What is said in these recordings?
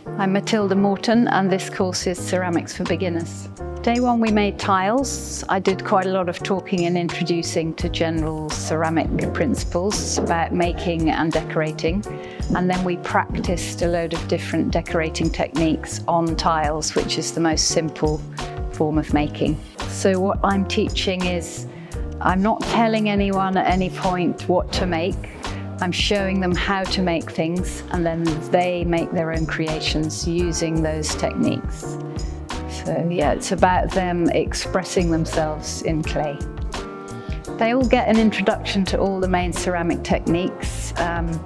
I'm Matilda Morton and this course is Ceramics for Beginners. Day one we made tiles. I did quite a lot of talking and introducing to general ceramic principles about making and decorating. And then we practiced a load of different decorating techniques on tiles, which is the most simple form of making. So what I'm teaching is, I'm not telling anyone at any point what to make. I'm showing them how to make things, and then they make their own creations using those techniques. So yeah, it's about them expressing themselves in clay. They all get an introduction to all the main ceramic techniques,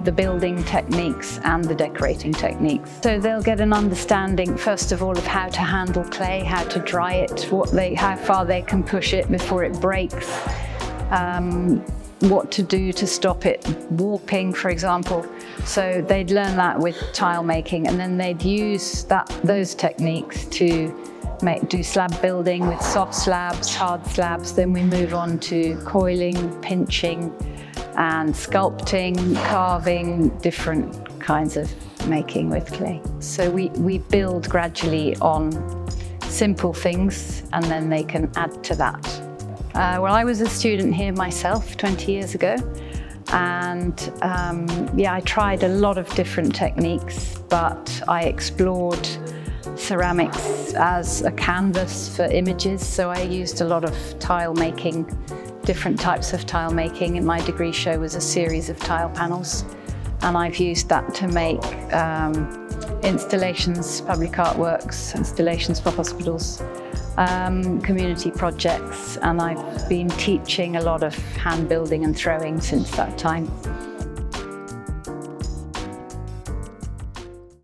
the building techniques and the decorating techniques. So they'll get an understanding, first of all, of how to handle clay, how to dry it, how far they can push it before it breaks, what to do to stop it warping, for example. So they'd learn that with tile making, and then they'd use those techniques to do slab building with soft slabs, hard slabs. Then we move on to coiling, pinching and sculpting, carving, different kinds of making with clay. So we build gradually on simple things, and then they can add to that. Well, I was a student here myself 20 years ago, and yeah, I tried a lot of different techniques, but I explored ceramics as a canvas for images, so I used a lot of tile making, different types of tile making. And my degree show was a series of tile panels, and I've used that to make installations, public artworks, installations for hospitals, community projects, and I've been teaching a lot of hand building and throwing since that time.